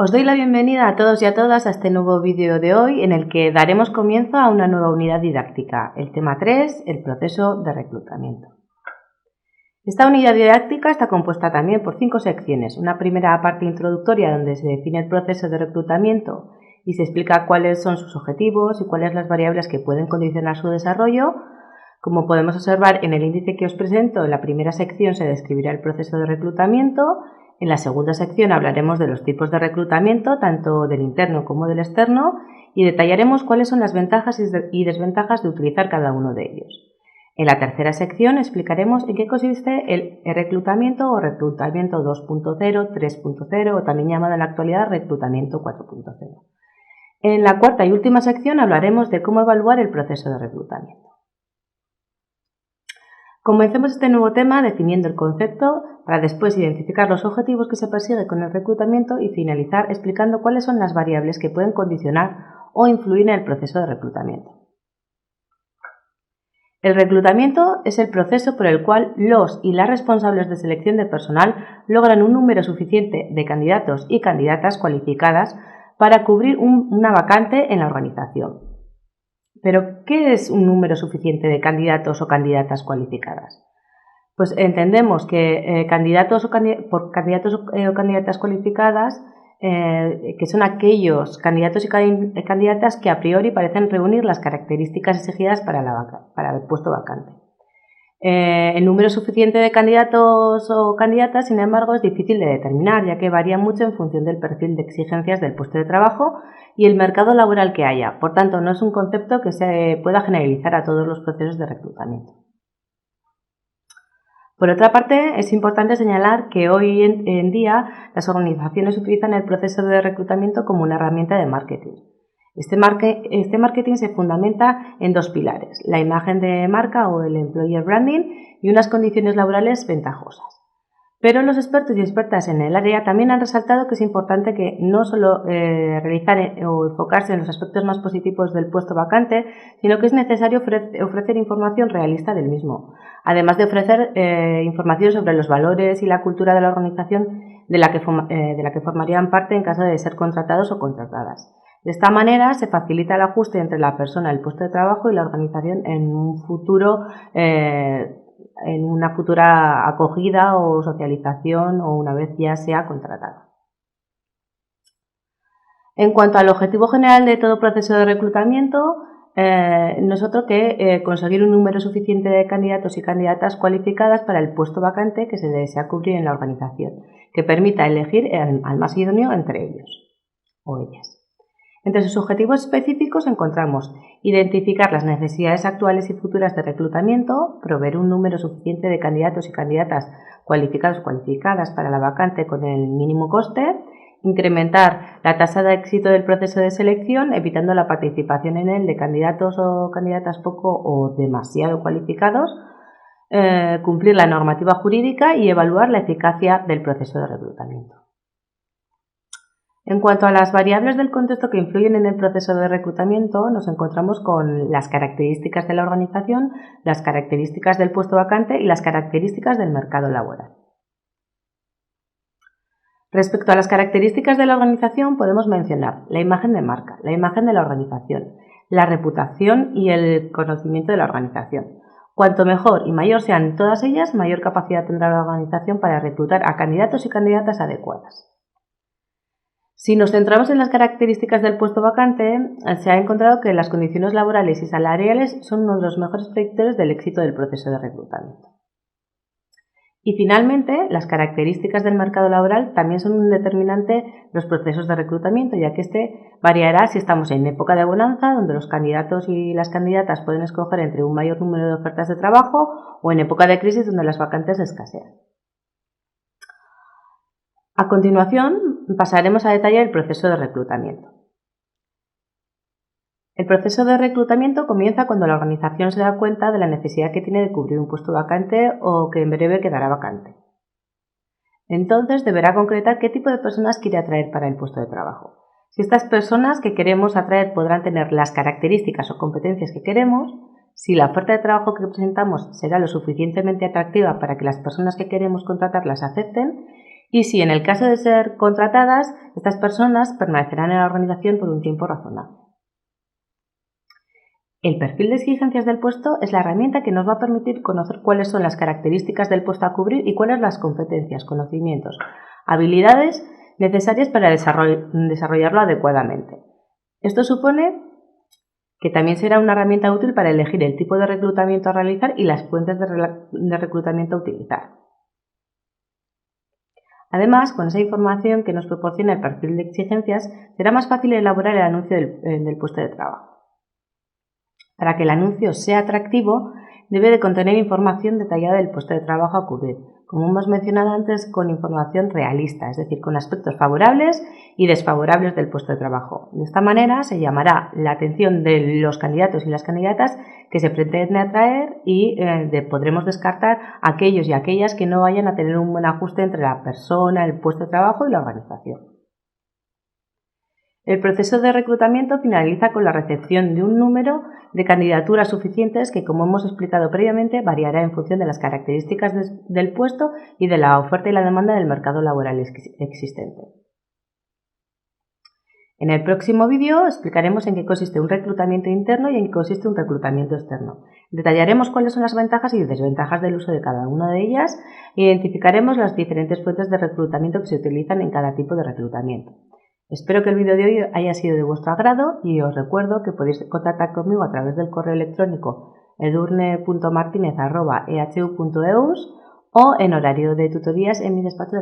Os doy la bienvenida a todos y a todas a este nuevo vídeo de hoy en el que daremos comienzo a una nueva unidad didáctica, el tema 3, el proceso de reclutamiento. Esta unidad didáctica está compuesta también por 5 secciones. Una primera parte introductoria donde se define el proceso de reclutamiento y se explica cuáles son sus objetivos y cuáles las variables que pueden condicionar su desarrollo. Como podemos observar en el índice que os presento, en la primera sección se describirá el proceso de reclutamiento. En la segunda sección hablaremos de los tipos de reclutamiento, tanto del interno como del externo, y detallaremos cuáles son las ventajas y desventajas de utilizar cada uno de ellos. En la tercera sección explicaremos en qué consiste el reclutamiento o reclutamiento 2.0, 3.0 o también llamado en la actualidad reclutamiento 4.0. En la cuarta y última sección hablaremos de cómo evaluar el proceso de reclutamiento. Comencemos este nuevo tema definiendo el concepto para después identificar los objetivos que se persigue con el reclutamiento y finalizar explicando cuáles son las variables que pueden condicionar o influir en el proceso de reclutamiento. El reclutamiento es el proceso por el cual los y las responsables de selección de personal logran un número suficiente de candidatos y candidatas cualificadas para cubrir una vacante en la organización. ¿Pero qué es un número suficiente de candidatos o candidatas cualificadas? Pues entendemos que candidatos o candidatas cualificadas que son aquellos candidatos y candidatas que a priori parecen reunir las características exigidas para el puesto vacante. El número suficiente de candidatos o candidatas, sin embargo, es difícil de determinar, ya que varía mucho en función del perfil de exigencias del puesto de trabajo y el mercado laboral que haya. Por tanto, no es un concepto que se pueda generalizar a todos los procesos de reclutamiento. Por otra parte, es importante señalar que hoy en día las organizaciones utilizan el proceso de reclutamiento como una herramienta de marketing. Este marketing se fundamenta en dos pilares, la imagen de marca o el employer branding y unas condiciones laborales ventajosas. Pero los expertos y expertas en el área también han resaltado que es importante que no solo realizar o enfocarse en los aspectos más positivos del puesto vacante, sino que es necesario ofrecer información realista del mismo, además de ofrecer información sobre los valores y la cultura de la organización de la que formarían parte en caso de ser contratados o contratadas. De esta manera se facilita el ajuste entre la persona, el puesto de trabajo y la organización en una futura acogida o socialización o una vez ya sea contratado. En cuanto al objetivo general de todo proceso de reclutamiento, nosotros conseguir un número suficiente de candidatos y candidatas cualificadas para el puesto vacante que se desea cubrir en la organización, que permita elegir al más idóneo entre ellos o ellas. Entre sus objetivos específicos encontramos identificar las necesidades actuales y futuras de reclutamiento, proveer un número suficiente de candidatos y candidatas cualificadas para la vacante con el mínimo coste, incrementar la tasa de éxito del proceso de selección, evitando la participación en él de candidatos o candidatas poco o demasiado cualificados, cumplir la normativa jurídica y evaluar la eficacia del proceso de reclutamiento. En cuanto a las variables del contexto que influyen en el proceso de reclutamiento, nos encontramos con las características de la organización, las características del puesto vacante y las características del mercado laboral. Respecto a las características de la organización, podemos mencionar la imagen de marca, la imagen de la organización, la reputación y el conocimiento de la organización. Cuanto mejor y mayor sean todas ellas, mayor capacidad tendrá la organización para reclutar a candidatos y candidatas adecuadas. Si nos centramos en las características del puesto vacante, se ha encontrado que las condiciones laborales y salariales son uno de los mejores predictores del éxito del proceso de reclutamiento. Y finalmente, las características del mercado laboral también son un determinante de los procesos de reclutamiento, ya que este variará si estamos en época de bonanza, donde los candidatos y las candidatas pueden escoger entre un mayor número de ofertas de trabajo, o en época de crisis, donde las vacantes escasean. A continuación, pasaremos a detallar el proceso de reclutamiento. El proceso de reclutamiento comienza cuando la organización se da cuenta de la necesidad que tiene de cubrir un puesto vacante o que en breve quedará vacante. Entonces deberá concretar qué tipo de personas quiere atraer para el puesto de trabajo. Si estas personas que queremos atraer podrán tener las características o competencias que queremos, si la oferta de trabajo que presentamos será lo suficientemente atractiva para que las personas que queremos contratar las acepten y si en el caso de ser contratadas, estas personas permanecerán en la organización por un tiempo razonable. El perfil de exigencias del puesto es la herramienta que nos va a permitir conocer cuáles son las características del puesto a cubrir y cuáles las competencias, conocimientos, habilidades necesarias para desarrollarlo adecuadamente. Esto supone que también será una herramienta útil para elegir el tipo de reclutamiento a realizar y las fuentes de reclutamiento a utilizar. Además, con esa información que nos proporciona el perfil de exigencias, será más fácil elaborar el anuncio del puesto de trabajo. Para que el anuncio sea atractivo, debe de contener información detallada del puesto de trabajo a cubrir, como hemos mencionado antes, con información realista, es decir, con aspectos favorables y desfavorables del puesto de trabajo. De esta manera se llamará la atención de los candidatos y las candidatas que se pretende atraer y podremos descartar a aquellos y aquellas que no vayan a tener un buen ajuste entre la persona, el puesto de trabajo y la organización. El proceso de reclutamiento finaliza con la recepción de un número de candidaturas suficientes que, como hemos explicado previamente, variará en función de las características del puesto y de la oferta y la demanda del mercado laboral existente. En el próximo vídeo explicaremos en qué consiste un reclutamiento interno y en qué consiste un reclutamiento externo. Detallaremos cuáles son las ventajas y desventajas del uso de cada una de ellas e identificaremos las diferentes fuentes de reclutamiento que se utilizan en cada tipo de reclutamiento. Espero que el vídeo de hoy haya sido de vuestro agrado y os recuerdo que podéis contactar conmigo a través del correo electrónico edurne.martinez@ehu.eus o en horario de tutorías en mi despacho de